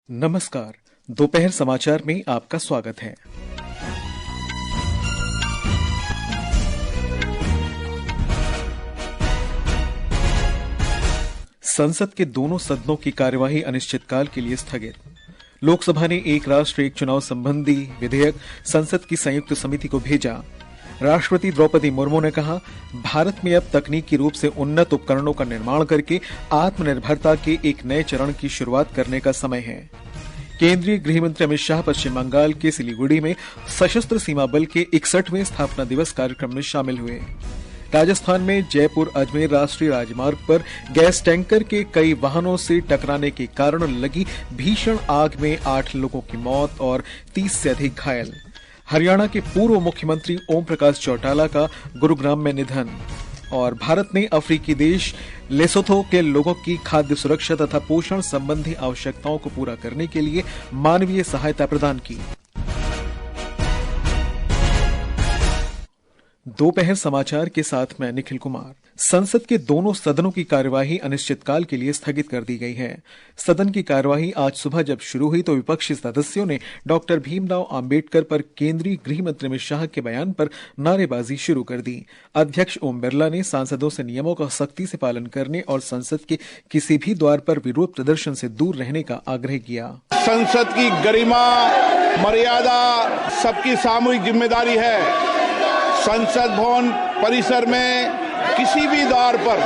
नमस्कार। दोपहर समाचार में आपका स्वागत है। संसद के दोनों सदनों की कार्यवाही अनिश्चितकाल के लिए स्थगित। लोकसभा ने एक राष्ट्र एक चुनाव संबंधी विधेयक संसद की संयुक्त समिति को भेजा। राष्ट्रपति द्रौपदी मुर्मू ने कहा, भारत में अब तकनीकी रूप से उन्नत उपकरणों का निर्माण करके आत्मनिर्भरता के एक नए चरण की शुरुआत करने का समय है। केंद्रीय गृह मंत्री अमित शाह पश्चिम बंगाल के सिलीगुड़ी में सशस्त्र सीमा बल के 61वें स्थापना दिवस कार्यक्रम में शामिल हुए। राजस्थान में जयपुर अजमेर राष्ट्रीय राजमार्ग पर गैस टैंकर के कई वाहनों से टकराने के कारण लगी भीषण आग में 8 लोगों की मौत और 30 से अधिक घायल। हरियाणा के पूर्व मुख्यमंत्री ओम प्रकाश चौटाला का गुरुग्राम में निधन। और भारत ने अफ्रीकी देश लेसोथो के लोगों की खाद्य सुरक्षा तथा पोषण संबंधी आवश्यकताओं को पूरा करने के लिए मानवीय सहायता प्रदान की। दोपहर समाचार के साथ मैं निखिल कुमार। संसद के दोनों सदनों की कार्यवाही अनिश्चितकाल के लिए स्थगित कर दी गई है। सदन की कार्यवाही आज सुबह जब शुरू हुई तो विपक्षी सदस्यों ने डॉक्टर भीमराव अंबेडकर पर केंद्रीय गृह मंत्री अमित शाह के बयान पर नारेबाजी शुरू कर दी। अध्यक्ष ओम बिरला ने सांसदों से नियमों का सख्ती से पालन करने और संसद के किसी भी द्वार पर विरोध प्रदर्शन से दूर रहने का आग्रह किया। संसद की गरिमा, मर्यादा सबकी सामूहिक जिम्मेदारी है। संसद भवन परिसर में किसी भी द्वार पर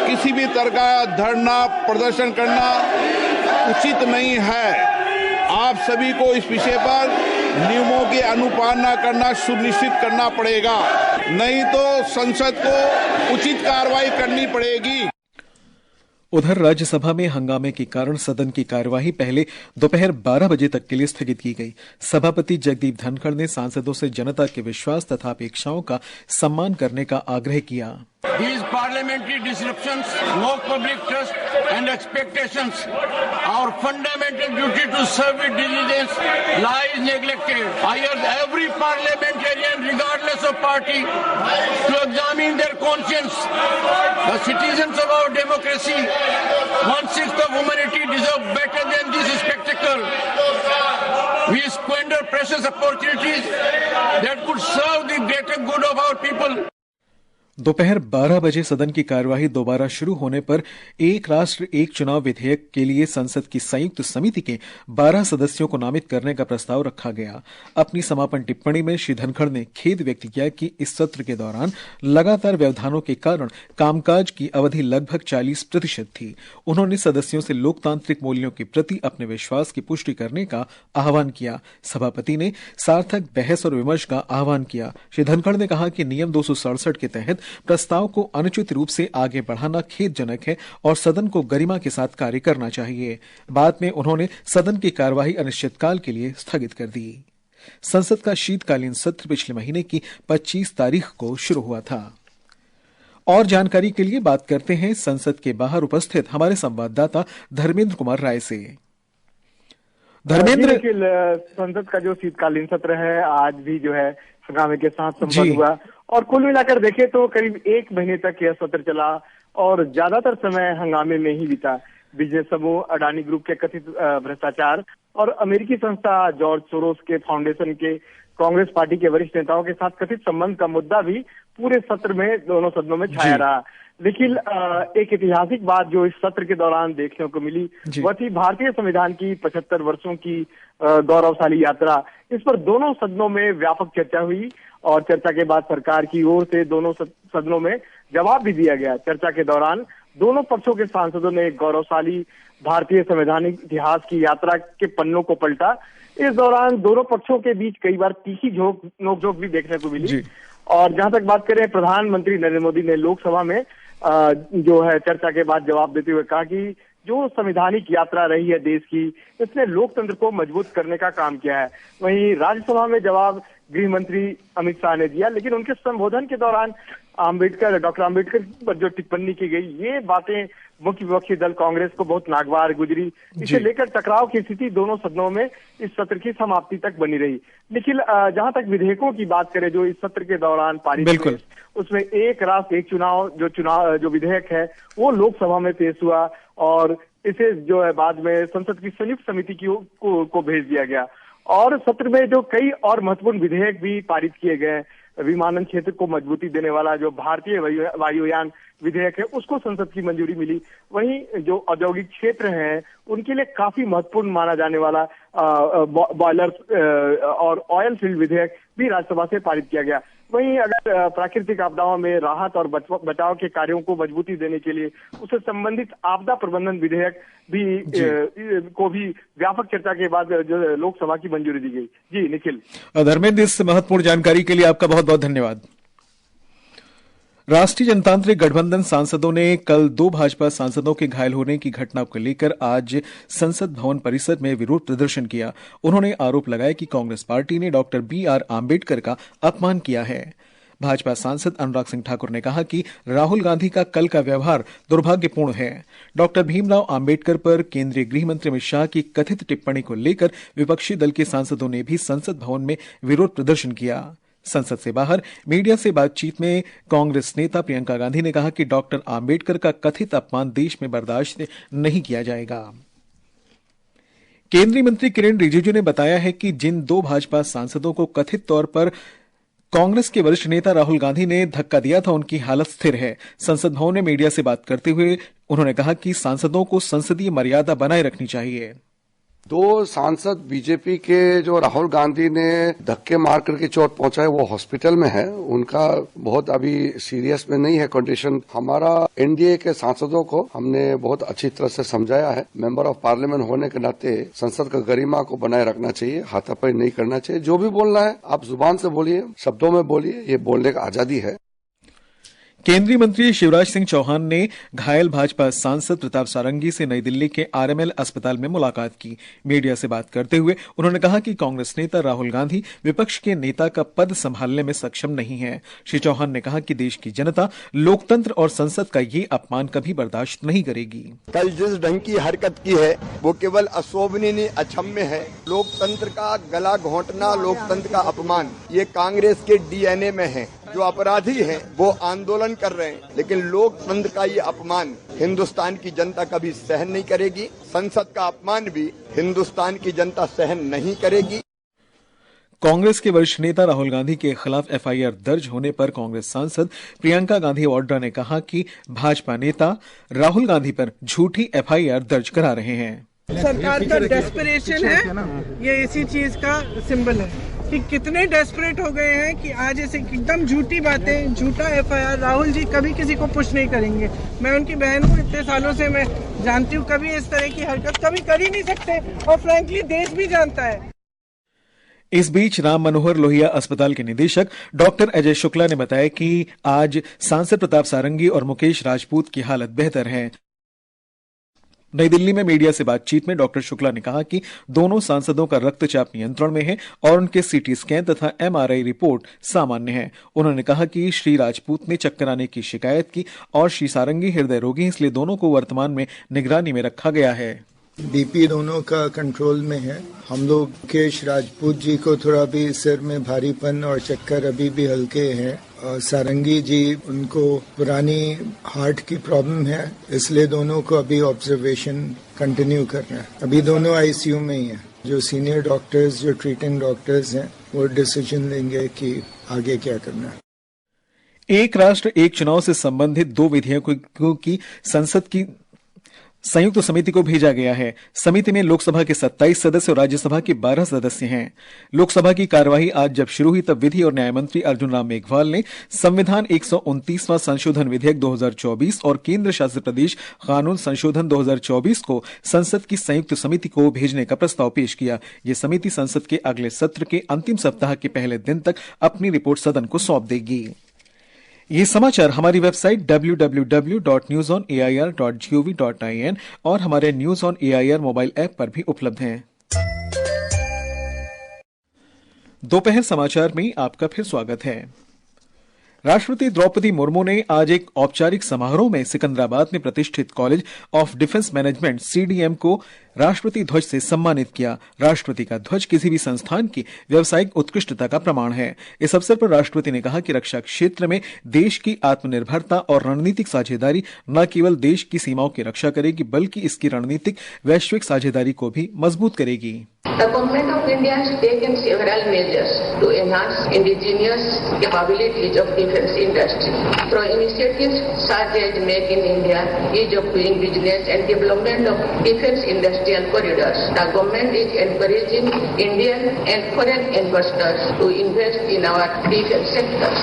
किसी भी तरह का धरना प्रदर्शन करना उचित नहीं है। आप सभी को इस विषय पर नियमों की अनुपालना करना सुनिश्चित करना पड़ेगा, नहीं तो संसद को उचित कार्रवाई करनी पड़ेगी। उधर राज्यसभा में हंगामे के कारण सदन की कार्यवाही पहले दोपहर 12 बजे तक के लिए स्थगित की गई। सभापति जगदीप धनखड़ ने सांसदों से जनता के विश्वास तथा अपेक्षाओं का सम्मान करने का आग्रह किया। These parliamentary disruptions, no public trust and expectations. Our fundamental duty to serve with diligence lies neglected. I urge every parliamentarian, regardless of party, to examine their conscience. The citizens of our democracy, 1/6 of humanity, deserve better than this spectacle. We squander precious opportunities that could serve the greater good of our people. दोपहर 12 बजे सदन की कार्यवाही दोबारा शुरू होने पर एक राष्ट्र एक चुनाव विधेयक के लिए संसद की संयुक्त समिति के 12 सदस्यों को नामित करने का प्रस्ताव रखा गया। अपनी समापन टिप्पणी में श्री धनखड़ ने खेद व्यक्त किया कि इस सत्र के दौरान लगातार व्यवधानों के कारण कामकाज की अवधि लगभग 40% थी। उन्होंने सदस्यों से लोकतांत्रिक मूल्यों के प्रति अपने विश्वास की पुष्टि करने का आह्वान किया। सभापति ने सार्थक बहस और विमर्श का आह्वान किया। श्री धनखड़ ने कहा कि नियम 267 के तहत प्रस्ताव को अनुचित रूप से आगे बढ़ाना खेदजनक है और सदन को गरिमा के साथ कार्य करना चाहिए। बाद में उन्होंने सदन की कार्यवाही अनिश्चितकाल के लिए स्थगित कर दी। संसद का शीतकालीन सत्र पिछले महीने की 25 तारीख को शुरू हुआ था। और जानकारी के लिए बात करते हैं संसद के बाहर उपस्थित हमारे संवाददाता धर्मेंद्र कुमार राय से। धर्मेंद्र, संसद का जो शीतकालीन सत्र है आज भी जो है हंगामे के साथ संपन्न हुआ और कुल मिलाकर देखें तो करीब 1 महीने तक यह सत्र चला और ज्यादातर समय हंगामे में ही बीता। बिजनेस समूह अडानी ग्रुप के कथित भ्रष्टाचार और अमेरिकी संस्था जॉर्ज सोरोस के फाउंडेशन के कांग्रेस पार्टी के वरिष्ठ नेताओं के साथ कथित संबंध का मुद्दा भी पूरे सत्र में दोनों सदनों में छाया रहा। लेकिन एक ऐतिहासिक बात जो इस सत्र के दौरान देखने को मिली वह थी भारतीय संविधान की 75 वर्षों की गौरवशाली यात्रा। इस पर दोनों सदनों में व्यापक चर्चा हुई और चर्चा के बाद सरकार की ओर से दोनों सदनों में जवाब भी दिया गया। चर्चा के दौरान दोनों पक्षों के सांसदों ने गौरवशाली भारतीय संवैधानिक इतिहास की यात्रा के पन्नों को पलटा। इस दौरान दोनों पक्षों के बीच कई बार तीखी नोकझोंक भी देखने को मिली। और जहां तक बात करें, प्रधानमंत्री नरेंद्र मोदी ने लोकसभा में जो है चर्चा के बाद जवाब देते हुए कहा कि जो संवैधानिक यात्रा रही है देश की, इसने लोकतंत्र को मजबूत करने का काम किया है। वहीं राज्यसभा में जवाब गृह मंत्री अमित शाह ने दिया, लेकिन उनके संबोधन के दौरान डॉक्टर अंबेडकर पर जो टिप्पणी की गई, ये बातें मुख्य विपक्षी दल कांग्रेस को बहुत नागवार गुजरी। इसे लेकर टकराव की स्थिति दोनों सदनों में इस सत्र की समाप्ति तक बनी रही। लेकिन जहां तक विधेयकों की बात करें जो इस सत्र के दौरान पारित हुए, उसमें एक राष्ट्र एक चुनाव जो विधेयक है वो लोकसभा में पेश हुआ और इसे जो है बाद में संसद की संयुक्त समिति को भेज दिया गया। और सत्र में जो कई और महत्वपूर्ण विधेयक भी पारित किए गए, विमानन क्षेत्र को मजबूती देने वाला जो भारतीय वायुयान विधेयक है उसको संसद की मंजूरी मिली। वहीं जो औद्योगिक क्षेत्र है उनके लिए काफी महत्वपूर्ण माना जाने वाला बॉयलर और ऑयल फील्ड विधेयक भी राज्यसभा से पारित किया गया। वहीं अगर प्राकृतिक आपदाओं में राहत और बचाव के कार्यों को मजबूती देने के लिए उससे संबंधित आपदा प्रबंधन विधेयक भी को भी व्यापक चर्चा के बाद जो लोकसभा की मंजूरी दी गई। जी निखिल। धर्मेंद्र, इस महत्वपूर्ण जानकारी के लिए आपका बहुत बहुत धन्यवाद। राष्ट्रीय जनतांत्रिक गठबंधन सांसदों ने कल 2 भाजपा सांसदों के घायल होने की घटना को लेकर आज संसद भवन परिसर में विरोध प्रदर्शन किया। उन्होंने आरोप लगाया कि कांग्रेस पार्टी ने डॉक्टर BR आंबेडकर का अपमान किया है। भाजपा सांसद अनुराग सिंह ठाकुर ने कहा कि राहुल गांधी का कल का व्यवहार दुर्भाग्यपूर्ण है। डॉक्टर भीमराव आंबेडकर पर केंद्रीय गृह मंत्री अमित शाह की कथित टिप्पणी को लेकर विपक्षी दल के सांसदों ने भी संसद भवन में विरोध प्रदर्शन किया। संसद से बाहर मीडिया से बातचीत में कांग्रेस नेता प्रियंका गांधी ने कहा कि डॉक्टर आंबेडकर का कथित अपमान देश में बर्दाश्त नहीं किया जाएगा। केंद्रीय मंत्री किरेन रिजिजू ने बताया है कि जिन 2 भाजपा सांसदों को कथित तौर पर कांग्रेस के वरिष्ठ नेता राहुल गांधी ने धक्का दिया था उनकी हालत स्थिर है। संसद भवन में मीडिया से बात करते हुए उन्होंने कहा कि सांसदों को संसदीय मर्यादा बनाए रखनी चाहिए। 2 सांसद बीजेपी के जो राहुल गांधी ने धक्के मार करके चोट पहुंचाए वो हॉस्पिटल में है। उनका बहुत अभी सीरियस में नहीं है कंडीशन। हमारा एनडीए के सांसदों को हमने बहुत अच्छी तरह से समझाया है। मेंबर ऑफ पार्लियामेंट होने के नाते संसद का गरिमा को बनाए रखना चाहिए, हाथापाई नहीं करना चाहिए। जो भी बोलना है आप जुबान से बोलिए, शब्दों में बोलिए, ये बोलने का आजादी है। केंद्रीय मंत्री शिवराज सिंह चौहान ने घायल भाजपा सांसद प्रताप सारंगी से नई दिल्ली के आरएमएल अस्पताल में मुलाकात की। मीडिया से बात करते हुए उन्होंने कहा कि कांग्रेस नेता राहुल गांधी विपक्ष के नेता का पद संभालने में सक्षम नहीं है। श्री चौहान ने कहा कि देश की जनता लोकतंत्र और संसद का ये अपमान कभी बर्दाश्त नहीं करेगी। कल जिस ढंग की हरकत की है वो केवल अशोभनीय अक्षम्य है। लोकतंत्र का गला घोंटना, लोकतंत्र का अपमान, ये कांग्रेस के डीएनए में है। जो अपराधी हैं वो आंदोलन कर रहे हैं, लेकिन लोकतंत्र का ये अपमान हिंदुस्तान की जनता कभी सहन नहीं करेगी। संसद का अपमान भी हिंदुस्तान की जनता सहन नहीं करेगी। कांग्रेस के वरिष्ठ नेता राहुल गांधी के खिलाफ एफआईआर दर्ज होने पर कांग्रेस सांसद प्रियंका गांधी वाड्रा ने कहा कि भाजपा नेता राहुल गांधी पर झूठी एफआईआर दर्ज करा रहे हैं। सरकार का डेस्परेशन है, ये इसी चीज का सिंबल है कि कितने डेस्परेट हो गए हैं कि आज ऐसे एकदम झूठी बातें, झूठा एफआईआर। राहुल जी कभी किसी को पुश नहीं करेंगे। मैं उनकी बहन हूँ, इतने सालों से मैं जानती हूँ, कभी इस तरह की हरकत कभी कर ही नहीं सकते और फ्रैंकली देश भी जानता है। इस बीच राम मनोहर लोहिया अस्पताल के निदेशक डॉक्टर अजय शुक्ला ने बताया कि आज सांसद प्रताप सारंगी और मुकेश राजपूत की हालत बेहतर है। नई दिल्ली में मीडिया से बातचीत में डॉक्टर शुक्ला ने कहा कि दोनों सांसदों का रक्तचाप नियंत्रण में है और उनके सीटी स्कैन तथा एमआरआई रिपोर्ट सामान्य है। उन्होंने कहा कि श्री राजपूत ने चक्कर आने की शिकायत की और श्री सारंगी हृदय रोगी, इसलिए दोनों को वर्तमान में निगरानी में रखा गया है। बीपी दोनों का कंट्रोल में है। हम लोग मुकेश राजपूत जी को थोड़ा भी सिर में भारीपन और चक्कर अभी भी हल्के हैं। सारंगी जी, उनको पुरानी हार्ट की प्रॉब्लम है, इसलिए दोनों को अभी ऑब्जर्वेशन कंटिन्यू करना है। अभी दोनों आईसीयू में ही हैं। जो सीनियर डॉक्टर्स, जो ट्रीटिंग डॉक्टर्स हैं, वो डिसीजन लेंगे कि आगे क्या करना है। एक राष्ट्र एक चुनाव से संबंधित 2 विधेयकों की संसद की संयुक्त समिति को भेजा गया है। समिति में लोकसभा के 27 सदस्य और राज्यसभा के 12 सदस्य हैं। लोकसभा की कार्यवाही आज जब शुरू हुई तब विधि और न्याय मंत्री अर्जुन राम मेघवाल ने संविधान 129वां संशोधन विधेयक 2024 और केंद्र शासित प्रदेश कानून संशोधन 2024 को संसद की संयुक्त समिति को भेजने का प्रस्ताव पेश किया। ये समिति संसद के अगले सत्र के अंतिम सप्ताह के पहले दिन तक अपनी रिपोर्ट सदन को सौंप देगी। ये समाचार हमारी वेबसाइट www.newsonair.gov.in और हमारे news on AIR mobile app पर भी उपलब्ध हैं। दोपहर समाचार में आपका फिर स्वागत है। राष्ट्रपति द्रौपदी मुर्मू ने आज एक औपचारिक समारोह में सिकंदराबाद में प्रतिष्ठित college of defence management CDM को राष्ट्रपति ध्वज से सम्मानित किया। राष्ट्रपति का ध्वज किसी भी संस्थान की व्यावसायिक उत्कृष्टता का प्रमाण है। इस अवसर पर राष्ट्रपति ने कहा कि रक्षा क्षेत्र में देश की आत्मनिर्भरता और रणनीतिक साझेदारी न केवल देश की सीमाओं की रक्षा करेगी बल्कि इसकी रणनीतिक वैश्विक साझेदारी को भी मजबूत करेगी। The government of India has taken several measures to enhance indigenous capabilities of defense industry through initiatives such as Make in India, ease of doing business and development of defense industrial corridors. The government is encouraging Indian and foreign investors to invest in our defense sectors.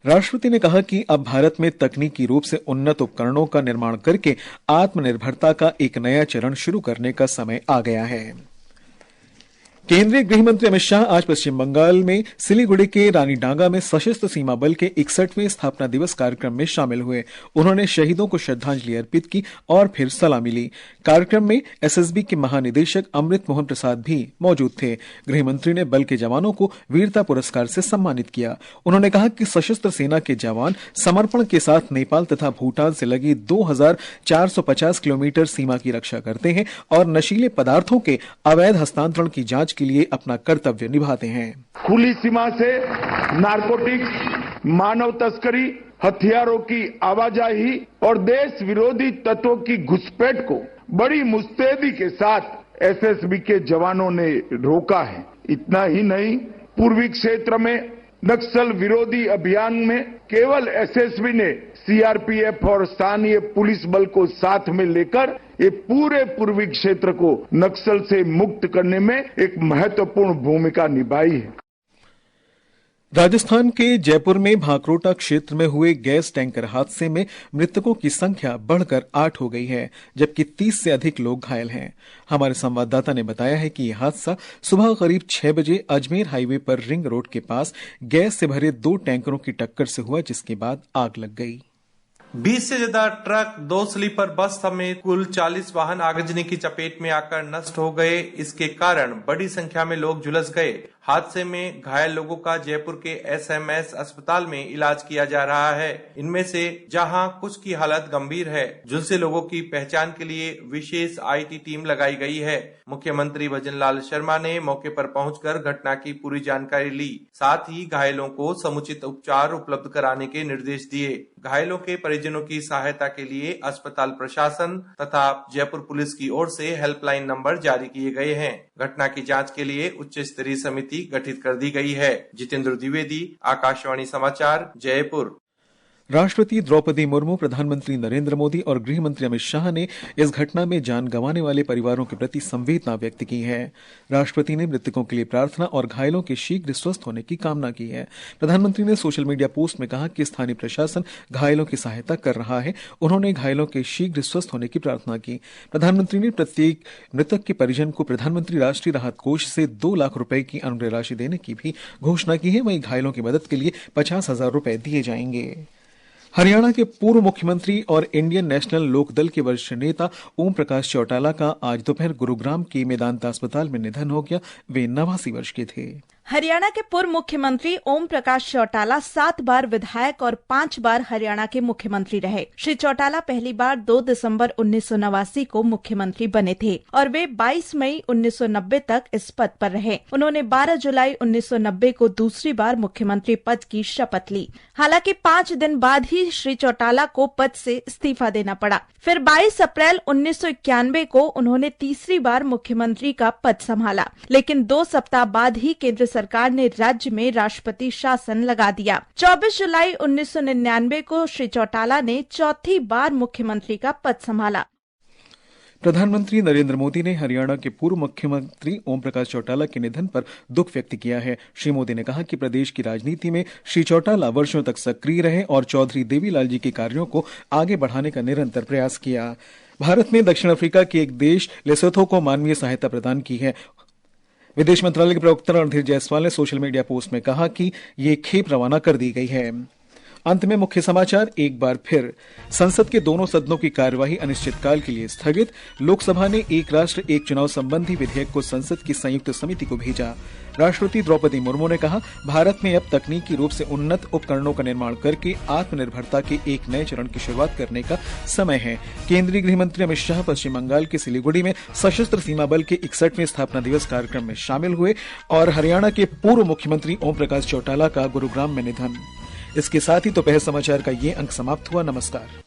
राष्ट्रपति ने कहा कि अब भारत में तकनीकी रूप से उन्नत उपकरणों का निर्माण करके आत्मनिर्भरता का एक नया चरण शुरू करने का समय आ गया है। केंद्रीय गृह मंत्री अमित शाह आज पश्चिम बंगाल में सिलीगुड़ी के रानीडांगा में सशस्त्र सीमा बल के 61वें स्थापना दिवस कार्यक्रम में शामिल हुए। उन्होंने शहीदों को श्रद्धांजलि अर्पित की और फिर सलामी ली। कार्यक्रम में एसएसबी के महानिदेशक अमृत मोहन प्रसाद भी मौजूद थे। गृह मंत्री ने बल के जवानों को वीरता पुरस्कार से सम्मानित किया। उन्होंने कहा कि सशस्त्र सेना के जवान समर्पण के साथ नेपाल तथा भूटान से लगी 2450 किलोमीटर सीमा की रक्षा करते हैं और नशीले पदार्थों के अवैध हस्तांतरण की जांच के लिए अपना कर्तव्य निभाते हैं। खुली सीमा से नारकोटिक्स, मानव तस्करी, हथियारों की आवाजाही और देश विरोधी तत्वों की घुसपैठ को बड़ी मुस्तैदी के साथ एसएसबी के जवानों ने रोका है। इतना ही नहीं, पूर्वी क्षेत्र में नक्सल विरोधी अभियान में केवल एसएसबी ने सीआरपीएफ और स्थानीय पुलिस बल को साथ में लेकर ये पूरे पूर्वी क्षेत्र को नक्सल से मुक्त करने में एक महत्वपूर्ण भूमिका निभाई है। राजस्थान के जयपुर में भांकरोटा क्षेत्र में हुए गैस टैंकर हादसे में मृतकों की संख्या बढ़कर 8 हो गई है, जबकि 30 से अधिक लोग घायल हैं। हमारे संवाददाता ने बताया है कि यह हादसा सुबह करीब 6 बजे अजमेर हाईवे पर रिंग रोड के पास गैस से भरे 2 टैंकरों की टक्कर से हुआ, जिसके बाद आग लग गई। 20 से ज्यादा ट्रक, 2 स्लीपर बस समेत कुल 40 वाहन आगजनी की चपेट में आकर नष्ट हो गए। इसके कारण बड़ी संख्या में लोग झुलस गए। हादसे में घायल लोगों का जयपुर के एसएमएस अस्पताल में इलाज किया जा रहा है। इनमें से जहां कुछ की हालत गंभीर है, झुलसे लोगों की पहचान के लिए विशेष आईटी टीम लगाई गई है। मुख्यमंत्री भजनलाल शर्मा ने मौके पर पहुंचकर घटना की पूरी जानकारी ली। साथ ही घायलों को समुचित उपचार उपलब्ध कराने के निर्देश दिए। घायलों के परिजनों की सहायता के लिए अस्पताल प्रशासन तथा जयपुर पुलिस की ओर से हेल्पलाइन नंबर जारी किए गए हैं। घटना की जांच के लिए उच्च स्तरीय समिति गठित कर दी गई है। जितेंद्र द्विवेदी, आकाशवाणी समाचार, जयपुर। राष्ट्रपति द्रौपदी मुर्मू, प्रधानमंत्री नरेंद्र मोदी और गृह मंत्री अमित शाह ने इस घटना में जान गंवाने वाले परिवारों के प्रति संवेदना व्यक्त की है। राष्ट्रपति ने मृतकों के लिए प्रार्थना और घायलों के शीघ्र स्वस्थ होने की कामना की है। प्रधानमंत्री ने सोशल मीडिया पोस्ट में कहा कि स्थानीय प्रशासन घायलों की सहायता कर रहा है। उन्होंने घायलों के शीघ्र स्वस्थ होने की प्रार्थना की। प्रधानमंत्री ने प्रत्येक मृतक के परिजन को प्रधानमंत्री राष्ट्रीय राहत कोष से 2 लाख रुपए की अनुग्रह राशि देने की भी घोषणा की है। वहीं घायलों की मदद के लिए 50,000 रुपए दिए जाएंगे। हरियाणा के पूर्व मुख्यमंत्री और इंडियन नेशनल लोकदल के वरिष्ठ नेता ओम प्रकाश चौटाला का आज दोपहर गुरुग्राम के मेदांता अस्पताल में निधन हो गया। वे 89 वर्ष के थे। हरियाणा के पूर्व मुख्यमंत्री ओम प्रकाश चौटाला 7 बार विधायक और 5 बार हरियाणा के मुख्यमंत्री रहे। श्री चौटाला पहली बार 2 दिसंबर 1989 को मुख्यमंत्री बने थे और वे 22 मई 1990 तक इस पद पर रहे। उन्होंने 12 जुलाई 1990 को दूसरी बार मुख्यमंत्री पद की शपथ ली। हालांकि 5 दिन बाद ही श्री चौटाला को पद से इस्तीफा देना पड़ा। फिर 22 अप्रैल 1991 को उन्होंने तीसरी बार मुख्यमंत्री का पद संभाला, लेकिन 2 सप्ताह बाद ही केंद्र सरकार ने राज्य में राष्ट्रपति शासन लगा दिया। 24 जुलाई 1999 को श्री चौटाला ने चौथी बार मुख्यमंत्री का पद संभाला। प्रधानमंत्री नरेंद्र मोदी ने हरियाणा के पूर्व मुख्यमंत्री ओम प्रकाश चौटाला के निधन पर दुख व्यक्त किया है। श्री मोदी ने कहा कि प्रदेश की राजनीति में श्री चौटाला वर्षों तक सक्रिय रहे और चौधरी देवीलाल जी के कार्यों को आगे बढ़ाने का निरंतर प्रयास किया। भारत ने दक्षिण अफ्रीका के एक देश लेसोथो को मानवीय सहायता प्रदान की है। विदेश मंत्रालय के प्रवक्ता रणधीर जायसवाल ने सोशल मीडिया पोस्ट में कहा कि ये खेप रवाना कर दी गई है। अंत में मुख्य समाचार एक बार फिर। संसद के दोनों सदनों की कार्यवाही अनिश्चितकाल के लिए स्थगित। लोकसभा ने एक राष्ट्र एक चुनाव संबंधी विधेयक को संसद की संयुक्त समिति को भेजा। राष्ट्रपति द्रौपदी मुर्मू ने कहा, भारत में अब तकनीकी रूप से उन्नत उपकरणों का निर्माण करके आत्मनिर्भरता के एक नए चरण की शुरुआत करने का समय है। केंद्रीय गृह मंत्री अमित शाह पश्चिम बंगाल के सिलीगुड़ी में सशस्त्र सीमा बल के 61वें स्थापना दिवस कार्यक्रम में शामिल हुए और हरियाणा के पूर्व मुख्यमंत्री ओम प्रकाश चौटाला का गुरुग्राम में निधन। इसके साथ ही दोपहर समाचार का ये अंक समाप्त हुआ। नमस्कार।